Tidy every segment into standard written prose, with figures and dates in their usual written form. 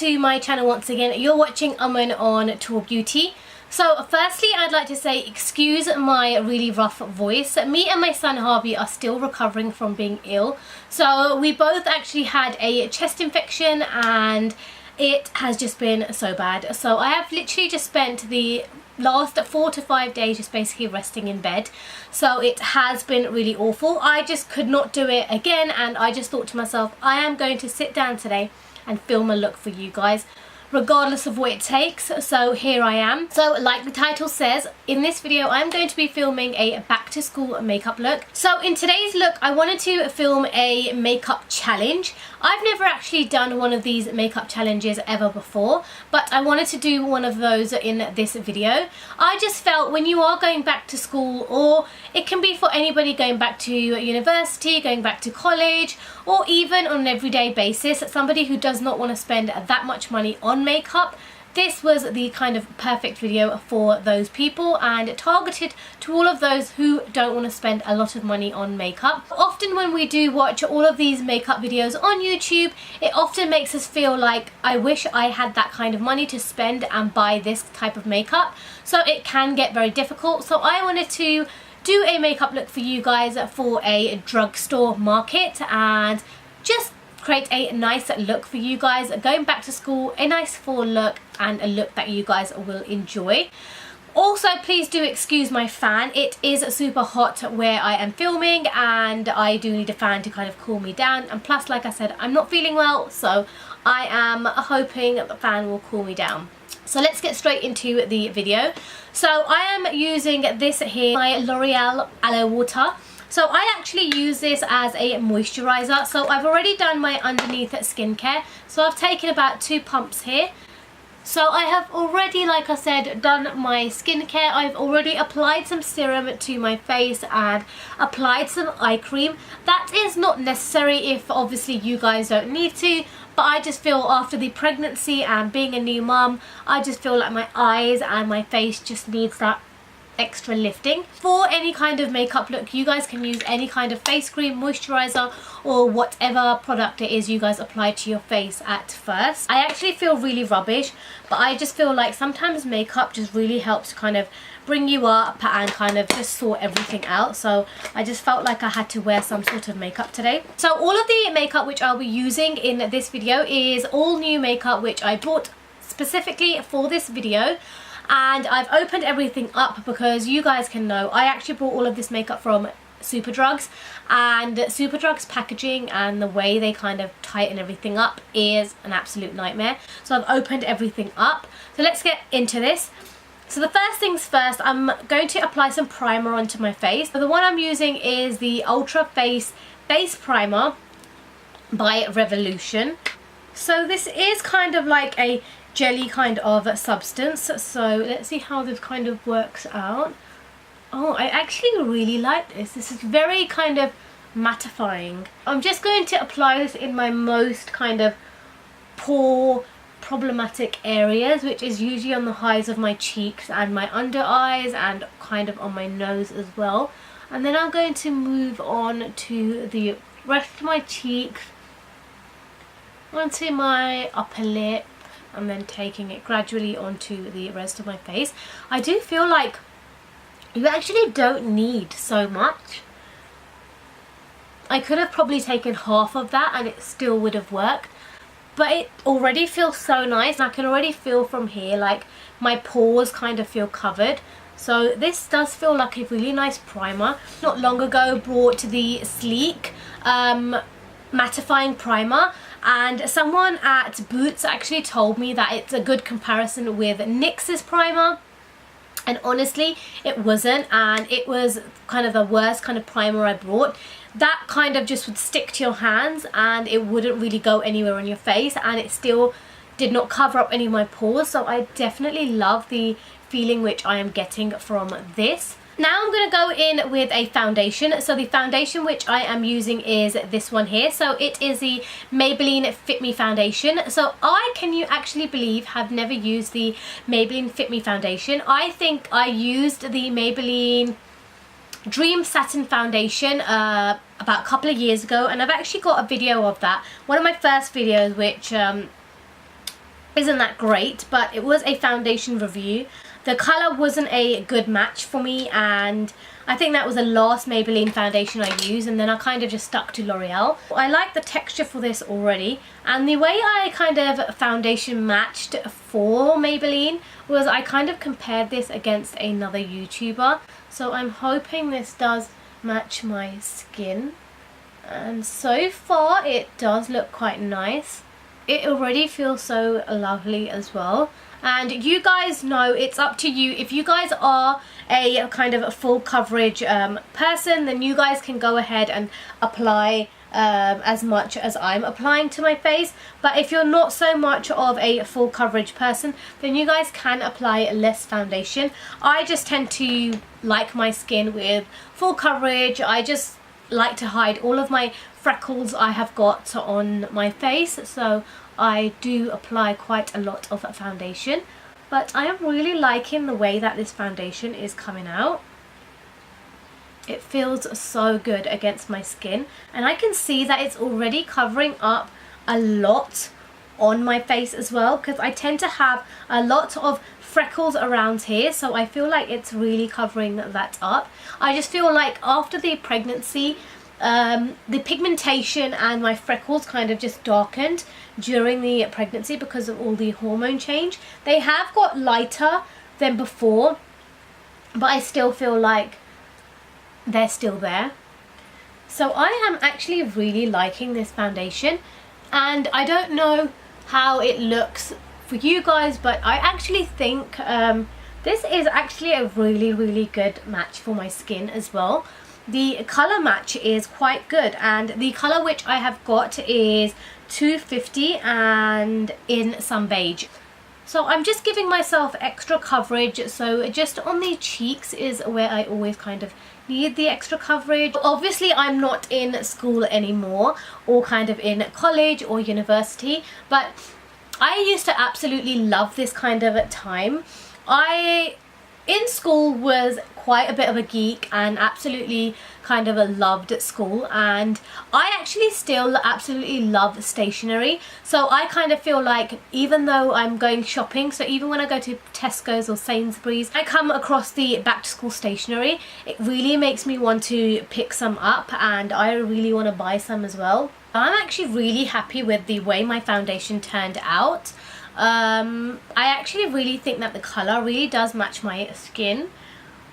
to my channel once again. You're watching Aman on Taur Beauty. So firstly, I'd like to say excuse my really rough voice. Me and my son Harvey are still recovering from being ill. So we both actually had a chest infection and it has just been so bad. So I have literally just spent the last 4 to 5 days just basically resting in bed. So it has been really awful. I just could not do it again, and I just thought to myself, I am going to sit down today and film a look for you guys, regardless of what it takes. So here I am. So like the title says, in this video I'm going to be filming a back to school makeup look. So in today's look I wanted to film a makeup challenge. I've never actually done one of these makeup challenges ever before, but I wanted to do one of those in this video. I just felt when you are going back to school, or it can be for anybody going back to university, going back to college, or even on an everyday basis, somebody who does not want to spend that much money on makeup, this was the kind of perfect video for those people and targeted to all of those who don't want to spend a lot of money on makeup. Often when we do watch all of these makeup videos on YouTube, it often makes us feel like, I wish I had that kind of money to spend and buy this type of makeup. So it can get very difficult. So I wanted to do a makeup look for you guys for a drugstore market and just create a nice look for you guys going back to school, a nice fall look and a look that you guys will enjoy. Also, please do excuse my fan. It is super hot where I am filming and I do need a fan to kind of cool me down, and plus, like I said, I'm not feeling well, so I am hoping the fan will cool me down. So let's get straight into the video. So I am using this here, my L'Oreal Aloe Water. So I actually use this as a moisturizer. So I've already done my underneath skincare. So I've taken about 2 pumps here. So I have already, like I said, done my skincare. I've already applied some serum to my face and applied some eye cream. That is not necessary if obviously you guys don't need to, but I just feel after the pregnancy and being a new mum, I just feel like my eyes and my face just needs that extra lifting. For any kind of makeup look, you guys can use any kind of face cream, moisturizer, or whatever product it is you guys apply to your face at first. I actually feel really rubbish, but I just feel like sometimes makeup just really helps to kind of bring you up and kind of just sort everything out. So I just felt like I had to wear some sort of makeup today. So all of the makeup which I'll be using in this video is all new makeup which I bought specifically for this video. And I've opened everything up because you guys can know I actually bought all of this makeup from Superdrugs, and Superdrugs packaging and the way they kind of tighten everything up is an absolute nightmare. So I've opened everything up. So let's get into this. So the first things first, I'm going to apply some primer onto my face. So the one I'm using is the Ultra Face Base Primer by Revolution. So this is kind of like a jelly kind of substance, so let's see how this kind of works out. Oh, I actually really like this. This is very kind of mattifying. I'm just going to apply this in my most kind of pore problematic areas, which is usually on the highs of my cheeks and my under eyes and kind of on my nose as well. And then I'm going to move on to the rest of my cheeks, onto my upper lip, and then taking it gradually onto the rest of my face. I do feel like you actually don't need so much. I could have probably taken half of that and it still would have worked, but it already feels so nice. I can already feel from here like my pores kind of feel covered. So this does feel like a really nice primer. Not long ago brought the Sleek mattifying primer, and someone at Boots actually told me that it's a good comparison with NYX's primer, and honestly it wasn't, and it was kind of the worst kind of primer I brought. That kind of just would stick to your hands and it wouldn't really go anywhere on your face, and it still did not cover up any of my pores. So I definitely love the feeling which I am getting from this. Now I'm going to go in with a foundation. So the foundation which I am using is this one here. So it is the Maybelline Fit Me foundation. So I, can you actually believe, have never used the Maybelline Fit Me foundation. I think I used the Maybelline Dream Satin foundation about a couple of years ago, and I've actually got a video of that. One of my first videos which isn't that great, but it was a foundation review. The colour wasn't a good match for me, and I think that was the last Maybelline foundation I used, and then I kind of just stuck to L'Oreal. I like the texture for this already, and the way I kind of foundation matched for Maybelline was I kind of compared this against another YouTuber. So I'm hoping this does match my skin, and so far it does look quite nice. It already feels so lovely as well. And you guys know, it's up to you. If you guys are a kind of a full coverage person, then you guys can go ahead and apply as much as I'm applying to my face. But if you're not so much of a full coverage person, then you guys can apply less foundation. I just tend to like my skin with full coverage. I just like to hide all of my freckles I have got on my face, so I do apply quite a lot of foundation. But I am really liking the way that this foundation is coming out. It feels so good against my skin, and I can see that it's already covering up a lot on my face as well, because I tend to have a lot of freckles around here, so I feel like it's really covering that up. I just feel like after the pregnancy, the pigmentation and my freckles kind of just darkened during the pregnancy because of all the hormone change. They have got lighter than before, but I still feel like they're still there. So I am actually really liking this foundation, and I don't know how it looks for you guys, but I actually think this is actually a really good match for my skin as well. The colour match is quite good, and the colour which I have got is 250 and in some beige. So I'm just giving myself extra coverage, so just on the cheeks is where I always kind of need the extra coverage. Obviously I'm not in school anymore, or kind of in college or university, but I used to absolutely love this kind of time. In school was quite a bit of a geek and absolutely kind of loved school, and I actually still absolutely love stationery. So I kind of feel like even though I'm going shopping, so even when I go to Tesco's or Sainsbury's, I come across the back to school stationery, it really makes me want to pick some up, and I really want to buy some as well. I'm actually really happy with the way my foundation turned out. I actually really think that the colour really does match my skin.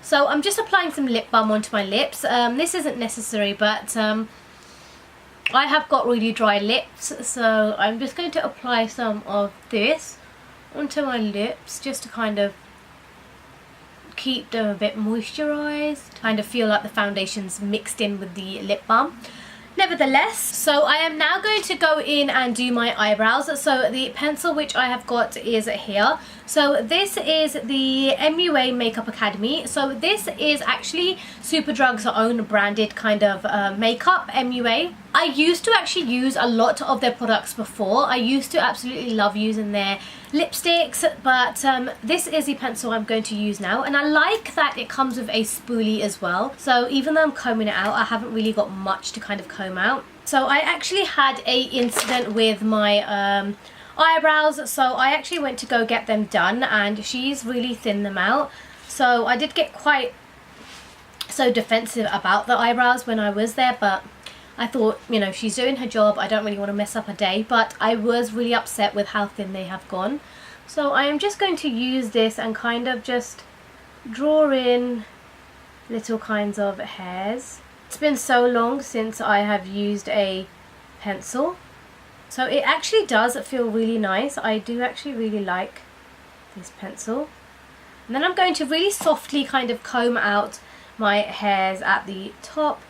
So I'm just applying some lip balm onto my lips. This isn't necessary, but I have got really dry lips, so I'm just going to apply some of this onto my lips just to kind of keep them a bit moisturised, kind of feel like the foundation's mixed in with the lip balm. Nevertheless, so I am now going to go in and do my eyebrows. So the pencil which I have got is here. So this is the MUA Makeup Academy. So this is actually Superdrug's own branded kind of makeup, MUA. I used to actually use a lot of their products before. I used to absolutely love using their lipsticks, but this is the pencil I'm going to use now, and I like that it comes with a spoolie as well. So even though I'm combing it out, I haven't really got much to kind of comb out. So I actually had a incident with my eyebrows, so I actually went to go get them done, and she's really thinned them out. So I did get quite so defensive about the eyebrows when I was there, but I thought, you know, she's doing her job, I don't really want to mess up her day, but I was really upset with how thin they have gone. So I am just going to use this and kind of just draw in little kinds of hairs. It's been so long since I have used a pencil, so it actually does feel really nice. I do actually really like this pencil. And then I'm going to really softly kind of comb out my hairs at the top.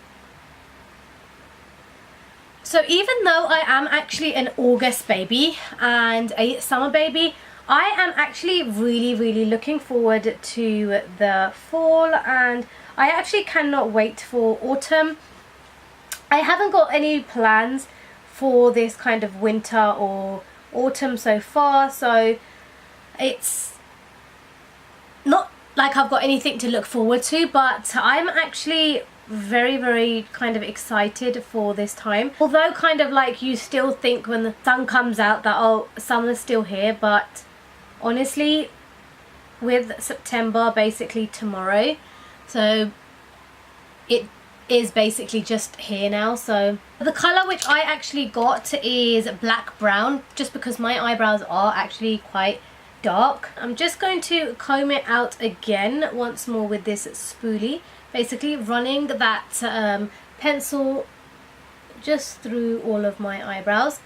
So even though I am actually an August baby and a summer baby, I am actually really looking forward to the fall, and I actually cannot wait for autumn. I haven't got any plans for this kind of winter or autumn so far, so it's not like I've got anything to look forward to, but I'm actually very kind of excited for this time. Although kind of like you still think when the sun comes out that, oh, summer's still here, but honestly, with September basically tomorrow, so it is basically just here now. So the colour which I actually got is black brown, just because my eyebrows are actually quite dark. I'm just going to comb it out again once more with this spoolie, basically running that pencil just through all of my eyebrows.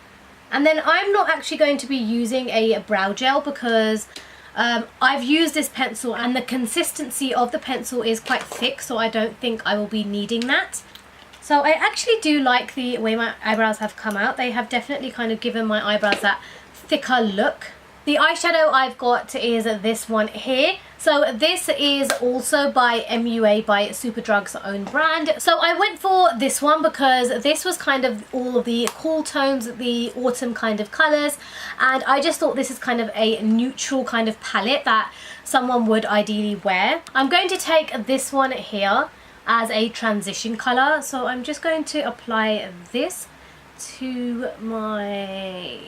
And then I'm not actually going to be using a brow gel because I've used this pencil and the consistency of the pencil is quite thick, so I don't think I will be needing that. So I actually do like the way my eyebrows have come out. They have definitely kind of given my eyebrows that thicker look. The eyeshadow I've got is this one here. So this is also by MUA, by Superdrug's own brand. So I went for this one because this was kind of all of the cool tones, the autumn kind of colours, and I just thought this is kind of a neutral kind of palette that someone would ideally wear. I'm going to take this one here as a transition colour, so I'm just going to apply this to my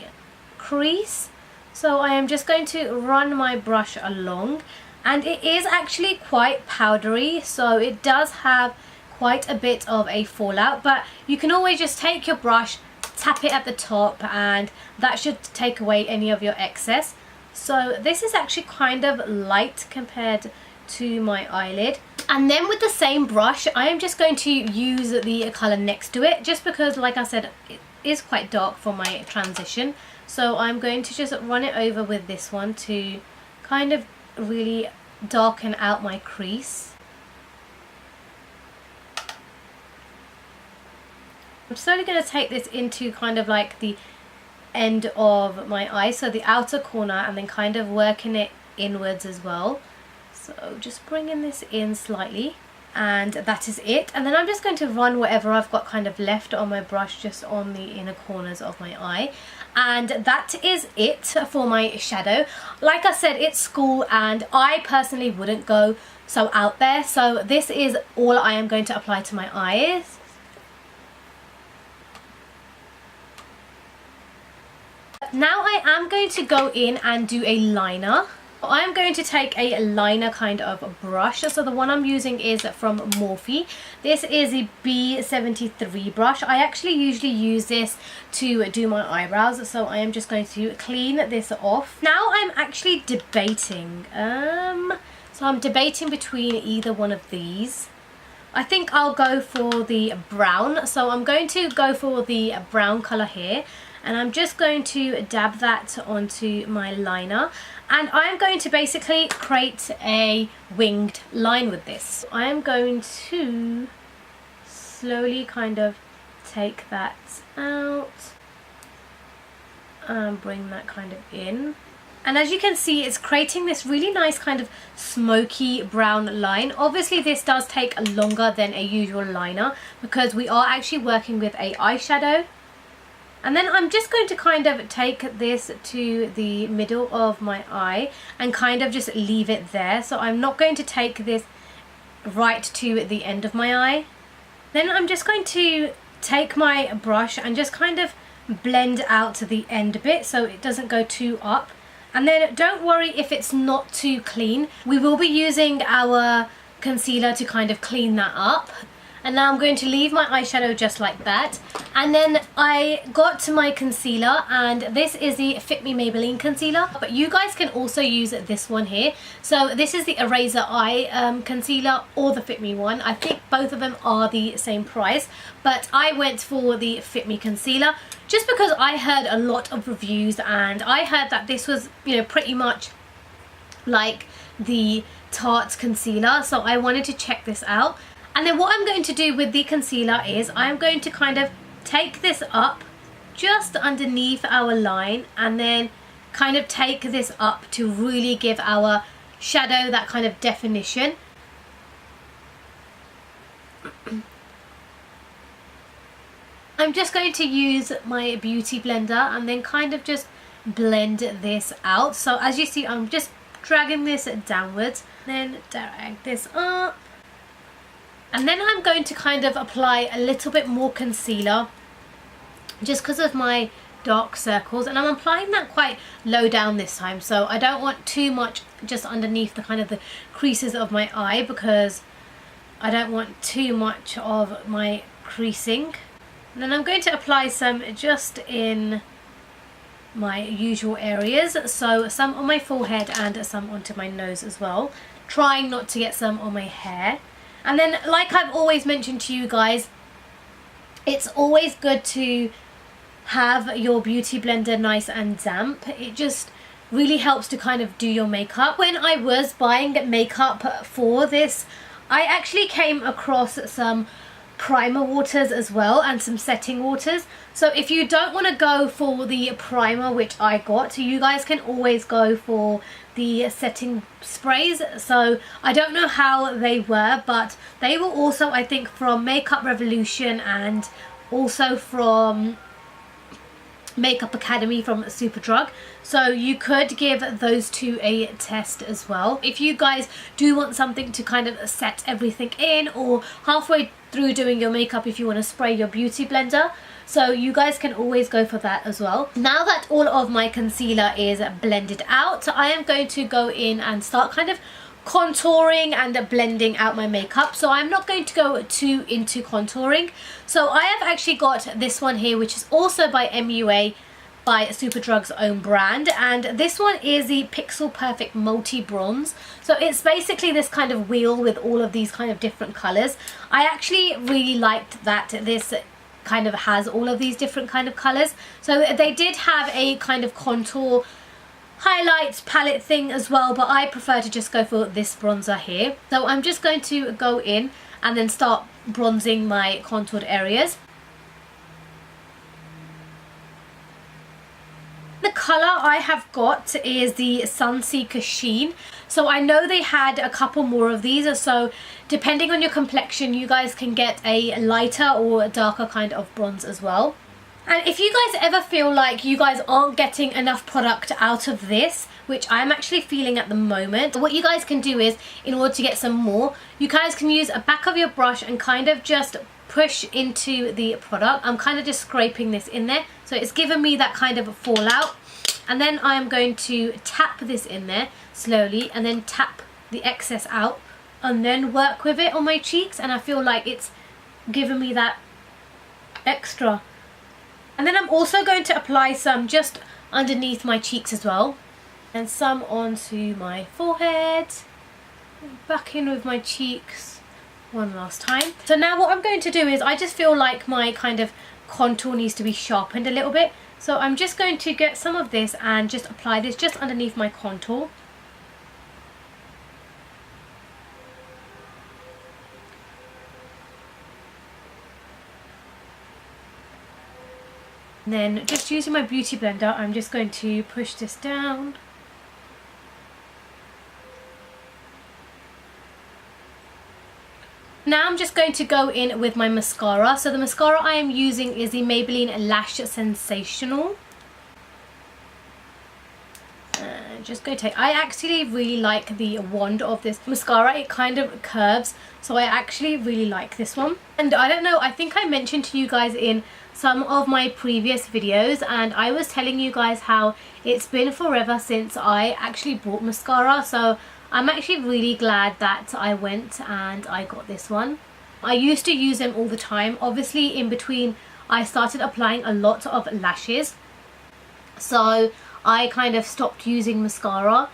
crease. So I am just going to run my brush along, and it is actually quite powdery, so it does have quite a bit of a fallout, but you can always just take your brush, tap it at the top, and that should take away any of your excess. So this is actually kind of light compared to my eyelid. And then with the same brush, I am just going to use the colour next to it, just because, like I said, it is quite dark for my transition. So I'm going to just run it over with this one to kind of really darken out my crease. I'm slowly going to take this into kind of like the end of my eye, so the outer corner, and then kind of working it inwards as well. So just bringing this in slightly, and that is it. And then I'm just going to run whatever I've got kind of left on my brush just on the inner corners of my eye. And that is it for my shadow. Like I said, it's school and I personally wouldn't go so out there, so this is all I am going to apply to my eyes. Now I am going to go in and do a liner. I'm going to take a liner kind of brush. So the one I'm using is from Morphe. This is a B73 brush. I actually usually use this to do my eyebrows, so I am just going to clean this off. Now I'm actually debating. So I'm debating between either one of these. I think I'll go for the brown. So I'm going to go for the brown colour here. And I'm just going to dab that onto my liner, and I'm going to basically create a winged line with this. I'm going to slowly kind of take that out and bring that kind of in. And as you can see, it's creating this really nice kind of smoky brown line. Obviously this does take longer than a usual liner because we are actually working with a eyeshadow. And then I'm just going to kind of take this to the middle of my eye and kind of just leave it there. So I'm not going to take this right to the end of my eye. Then I'm just going to take my brush and just kind of blend out to the end bit so it doesn't go too up. And then don't worry if it's not too clean. We will be using our concealer to kind of clean that up. And now I'm going to leave my eyeshadow just like that. And then I got to my concealer, and this is the Fit Me Maybelline concealer, but you guys can also use this one here. So this is the Eraser Eye concealer or the Fit Me one. I think both of them are the same price, but I went for the Fit Me concealer just because I heard a lot of reviews and I heard that this was, you know, pretty much like the Tarte concealer, so I wanted to check this out. And then what I'm going to do with the concealer is I'm going to kind of take this up just underneath our line and then kind of take this up to really give our shadow that kind of definition. I'm just going to use my beauty blender and then kind of just blend this out. So as you see, I'm just dragging this downwards, then drag this up. And then I'm going to kind of apply a little bit more concealer just because of my dark circles, and I'm applying that quite low down this time, so I don't want too much just underneath the kind of the creases of my eye, because I don't want too much of my creasing. And then I'm going to apply some just in my usual areas, so some on my forehead and some onto my nose as well, trying not to get some on my hair. And then, like I've always mentioned to you guys, it's always good to have your beauty blender nice and damp. It just really helps to kind of do your makeup. When I was buying makeup for this, I actually came across some primer waters as well and some setting waters. So if you don't want to go for the primer, which I got, you guys can always go for the setting sprays. So I don't know how they were, but they were also, I think, from Makeup Revolution and also from Makeup Academy from Superdrug, so you could give those two a test as well. If you guys do want something to kind of set everything in, or halfway through doing your makeup if you want to spray your beauty blender, so you guys can always go for that as well. Now that all of my concealer is blended out, I am going to go in and start kind of contouring and blending out my makeup. So I'm not going to go too into contouring. So I have actually got this one here, which is also by MUA, by Superdrug's own brand, and this one is the Pixel Perfect Multi Bronze. So it's basically this kind of wheel with all of these kind of different colors. I actually really liked that this kind of has all of these different kind of colors. So they did have a kind of contour highlight palette thing as well, but I prefer to just go for this bronzer here. So I'm just going to go in and then start bronzing my contoured areas. The colour I have got is the Sunseeker Sheen. So I know they had a couple more of these, so depending on your complexion you guys can get a lighter or a darker kind of bronze as well. And if you guys ever feel like you guys aren't getting enough product out of this, which I'm actually feeling at the moment, what you guys can do is, in order to get some more, you guys can use a back of your brush and kind of just push into the product. I'm kind of just scraping this in there, so it's given me that kind of fallout. And then I'm going to tap this in there slowly and then tap the excess out and then work with it on my cheeks, and I feel like it's given me that extra. And then I'm also going to apply some just underneath my cheeks as well, and some onto my forehead, back in with my cheeks one last time. So now what I'm going to do is, I just feel like my kind of contour needs to be sharpened a little bit, so I'm just going to get some of this and just apply this just underneath my contour. And then just using my beauty blender, I'm just going to push this down. Now I'm just going to go in with my mascara. So the mascara I am using is the Maybelline Lash Sensational. Just going to take, I actually really like the wand of this mascara. It kind of curves, so I actually really like this one. And I don't know, I think I mentioned to you guys in some of my previous videos, and I was telling you guys how it's been forever since I actually bought mascara, so I'm actually really glad that I went and I got this one. I used to use them all the time. Obviously in between I started applying a lot of lashes, so I kind of stopped using mascara.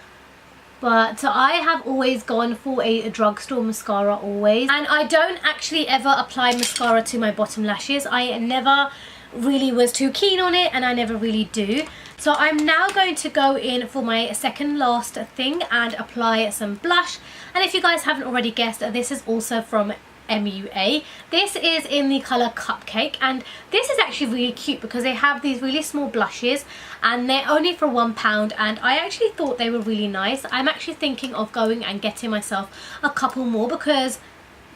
But I have always gone for a drugstore mascara always, and I don't actually ever apply mascara to my bottom lashes. I never really was too keen on it, and I never really do. So I'm now going to go in for my second last thing and apply some blush. And if you guys haven't already guessed, this is also from MUA. This is in the colour Cupcake, and this is actually really cute because they have these really small blushes and they're only for £1, and I actually thought they were really nice. I'm actually thinking of going and getting myself a couple more because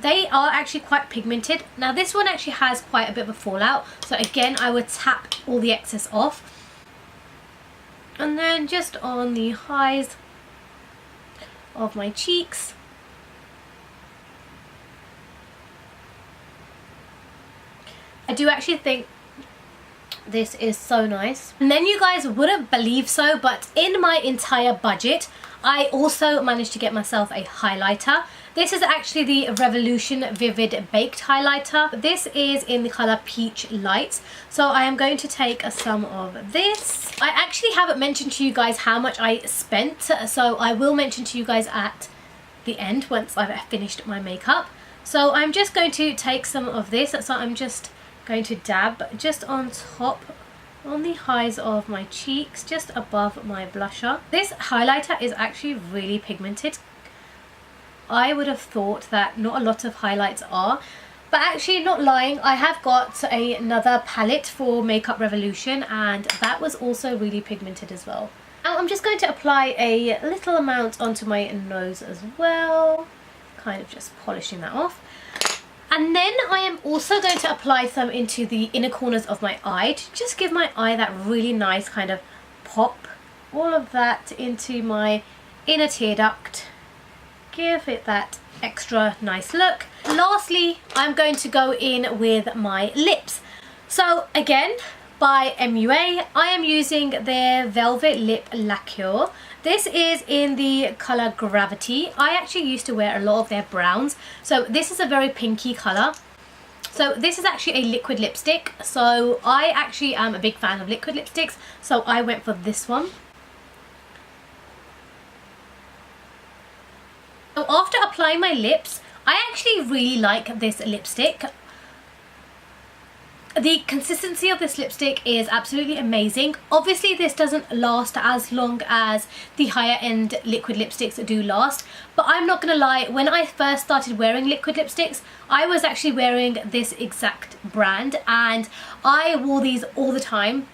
they are actually quite pigmented. Now this one actually has quite a bit of a fallout, so again I would tap all the excess off, and then just on the highs of my cheeks. I do actually think this is so nice. And then you guys wouldn't believe so, but in my entire budget, I also managed to get myself a highlighter. This is actually the Revolution Vivid Baked Highlighter. This is in the colour Peach Light. So I am going to take some of this. I actually haven't mentioned to you guys how much I spent, so I will mention to you guys at the end once I've finished my makeup. So I'm just going to take some of this. So I'm just going to dab just on top, on the highs of my cheeks, just above my blusher. This highlighter is actually really pigmented. I would have thought that not a lot of highlights are, but actually, not lying, I have got another palette for Makeup Revolution and that was also really pigmented as well. Now I'm just going to apply a little amount onto my nose as well, kind of just polishing that off. And then I am also going to apply some into the inner corners of my eye to just give my eye that really nice kind of pop. All of that into my inner tear duct. Give it that extra nice look. Lastly, I'm going to go in with my lips. So again, by MUA, I am using their Velvet Lip Lacquer. This is in the colour Gravity. I actually used to wear a lot of their browns, so this is a very pinky colour. So this is actually a liquid lipstick, so I actually am a big fan of liquid lipsticks, so I went for this one. So after applying my lips, I actually really like this lipstick. The consistency of this lipstick is absolutely amazing. Obviously this doesn't last as long as the higher end liquid lipsticks do last, but I'm not gonna lie, when I first started wearing liquid lipsticks, I was actually wearing this exact brand and I wore these all the time.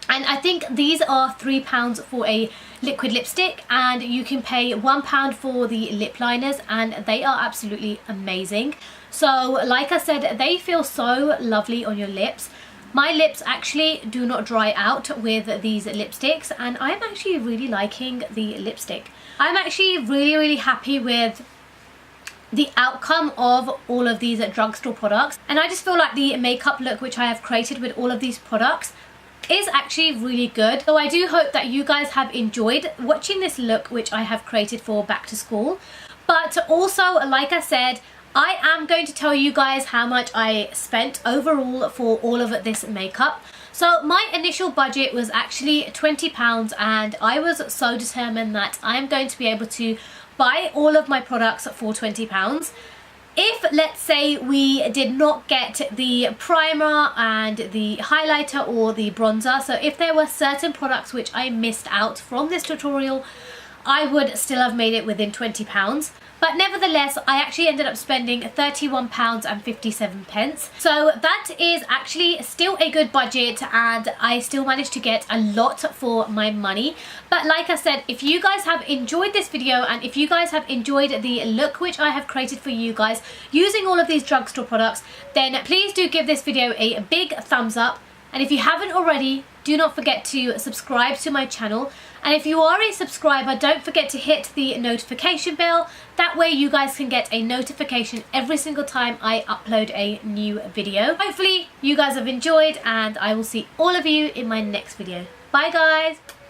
And I think these are £3 for a liquid lipstick, and you can pay £1 for the lip liners, and they are absolutely amazing. So like I said, they feel so lovely on your lips. My lips actually do not dry out with these lipsticks, and I'm actually really liking the lipstick. I'm actually really happy with the outcome of all of these drugstore products, and I just feel like the makeup look which I have created with all of these products is actually really good. So I do hope that you guys have enjoyed watching this look which I have created for back to school. But also, like I said, I am going to tell you guys how much I spent overall for all of this makeup. So my initial budget was actually £20, and I was so determined that I'm going to be able to buy all of my products for £20. If, let's say, we did not get the primer and the highlighter or the bronzer, so if there were certain products which I missed out from this tutorial, I would still have made it within £20. But nevertheless, I actually ended up spending £31.57. So that is actually still a good budget, and I still managed to get a lot for my money. But like I said, if you guys have enjoyed this video, and if you guys have enjoyed the look which I have created for you guys using all of these drugstore products, then please do give this video a big thumbs up. And if you haven't already, do not forget to subscribe to my channel. And if you are a subscriber, don't forget to hit the notification bell. That way you guys can get a notification every single time I upload a new video. Hopefully you guys have enjoyed, and I will see all of you in my next video. Bye guys!